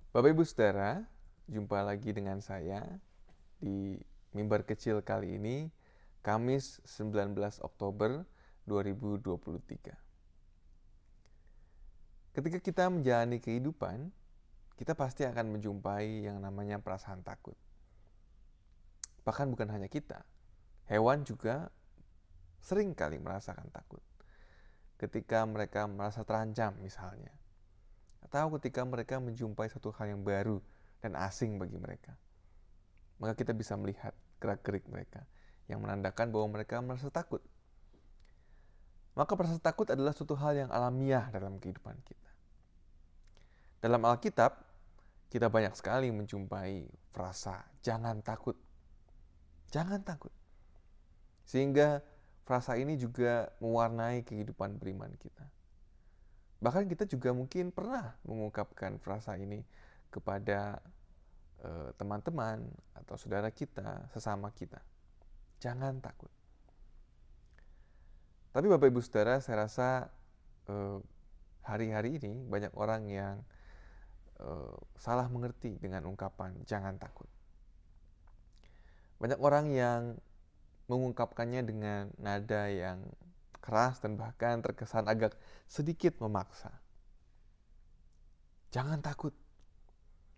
Bapak Ibu Saudara, jumpa lagi dengan saya di mimbar kecil kali ini, Kamis 19 Oktober 2023. Ketika kita menjalani kehidupan, kita pasti akan menjumpai yang namanya perasaan takut. Bahkan bukan hanya kita, hewan juga sering kali merasakan takut. Ketika mereka merasa terancam misalnya, atau ketika mereka menjumpai satu hal yang baru dan asing bagi mereka, maka kita bisa melihat gerak-gerik mereka yang menandakan bahwa mereka merasa takut. Maka perasaan takut adalah suatu hal yang alamiah dalam kehidupan kita. Dalam Alkitab, kita banyak sekali menjumpai frasa jangan takut. Jangan takut. Sehingga frasa ini juga mewarnai kehidupan beriman kita. Bahkan kita juga mungkin pernah mengungkapkan frasa ini kepada teman-teman atau saudara kita, sesama kita. Jangan takut. Tapi Bapak Ibu Saudara, saya rasa hari-hari ini banyak orang yang salah mengerti dengan ungkapan jangan takut. Banyak orang yang mengungkapkannya dengan nada yang keras dan bahkan terkesan agak sedikit memaksa. Jangan takut.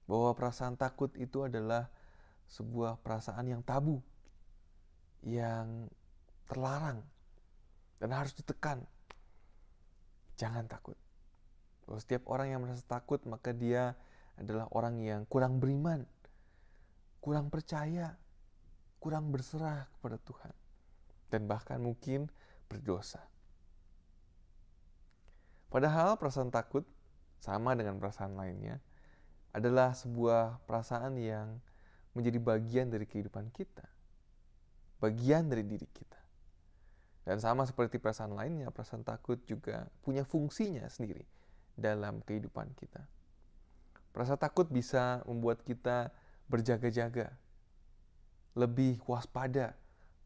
Bahwa perasaan takut itu adalah sebuah perasaan yang tabu, yang terlarang dan harus ditekan. Jangan takut. Bahwa setiap orang yang merasa takut maka dia adalah orang yang kurang beriman, kurang percaya, kurang berserah kepada Tuhan, dan bahkan mungkin berdosa. Padahal perasaan takut sama dengan perasaan lainnya adalah sebuah perasaan yang menjadi bagian dari kehidupan kita, bagian dari diri kita. Dan sama seperti perasaan lainnya, perasaan takut juga punya fungsinya sendiri dalam kehidupan kita. Perasaan takut bisa membuat kita berjaga-jaga, lebih waspada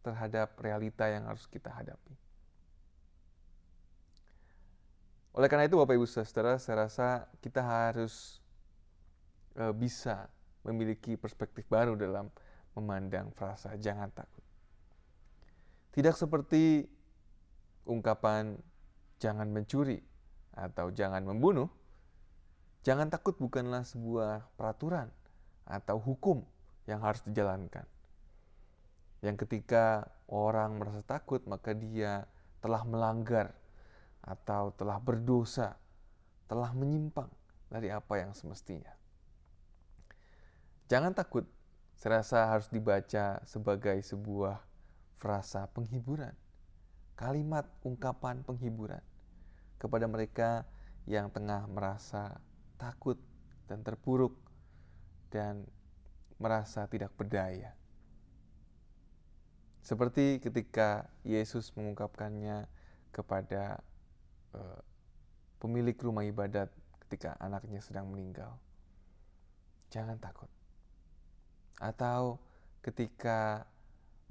terhadap realita yang harus kita hadapi. Oleh karena itu Bapak Ibu Saudara, saya rasa kita harus bisa memiliki perspektif baru dalam memandang frasa jangan takut. Tidak seperti ungkapan jangan mencuri atau jangan membunuh, jangan takut bukanlah sebuah peraturan atau hukum yang harus dijalankan. Yang ketika orang merasa takut maka dia telah melanggar atau telah berdosa, telah menyimpang dari apa yang semestinya. Jangan takut, saya rasa harus dibaca sebagai sebuah frasa penghiburan, kalimat ungkapan penghiburan kepada mereka yang tengah merasa takut dan terpuruk dan merasa tidak berdaya. Seperti ketika Yesus mengungkapkannya kepada pemilik rumah ibadat ketika anaknya sedang meninggal. Jangan takut. Atau ketika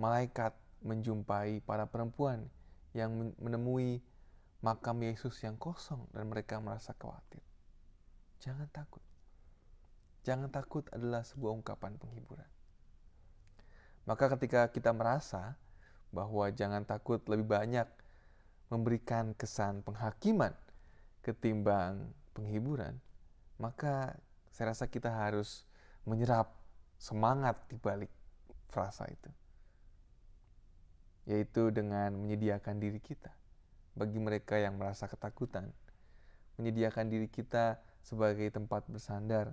malaikat menjumpai para perempuan yang menemui makam Yesus yang kosong dan mereka merasa khawatir. Jangan takut. Jangan takut adalah sebuah ungkapan penghiburan. Maka ketika kita merasa bahwa jangan takut lebih banyak memberikan kesan penghakiman ketimbang penghiburan, maka saya rasa kita harus menyerap semangat di balik frasa itu, yaitu dengan menyediakan diri kita bagi mereka yang merasa ketakutan, menyediakan diri kita sebagai tempat bersandar,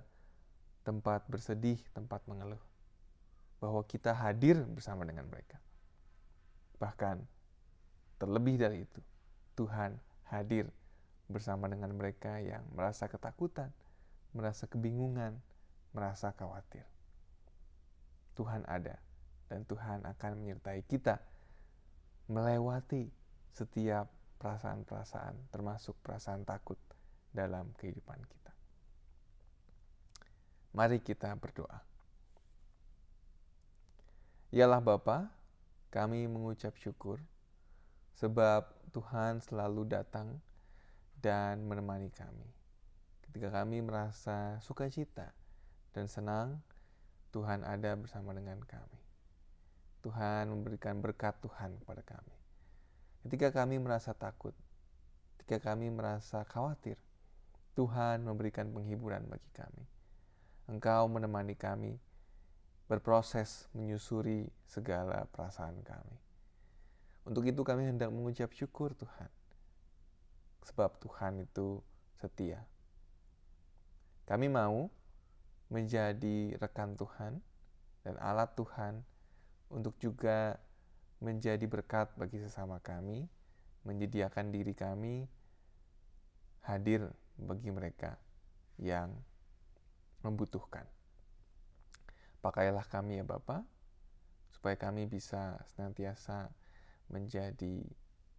tempat bersedih, tempat mengeluh, bahwa kita hadir bersama dengan mereka. Bahkan terlebih dari itu, Tuhan hadir bersama dengan mereka yang merasa ketakutan, merasa kebingungan, merasa khawatir. Tuhan ada dan Tuhan akan menyertai kita melewati setiap perasaan-perasaan, termasuk perasaan takut dalam kehidupan kita. Mari kita berdoa. Yalah Bapa, kami mengucap syukur sebab Tuhan selalu datang dan menemani kami ketika kami merasa sukacita dan senang Tuhan ada bersama dengan kami. Tuhan memberikan berkat Tuhan kepada kami. Ketika kami merasa takut, ketika kami merasa khawatir, Tuhan memberikan penghiburan bagi kami. Engkau menemani kami berproses menyusuri segala perasaan kami. Untuk itu kami hendak mengucap syukur Tuhan, sebab Tuhan itu setia. Kami mau menjadi rekan Tuhan dan alat Tuhan untuk juga menjadi berkat bagi sesama kami, menyediakan diri kami hadir bagi mereka yang membutuhkan. Pakailah kami ya Bapa, supaya kami bisa senantiasa menjadi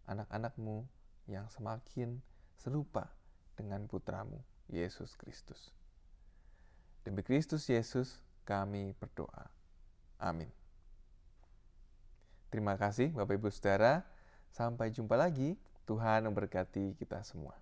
anak-anak-Mu yang semakin serupa dengan putra-Mu, Yesus Kristus. Demi Kristus Yesus kami berdoa. Amin. Terima kasih Bapak Ibu Saudara. Sampai jumpa lagi. Tuhan memberkati kita semua.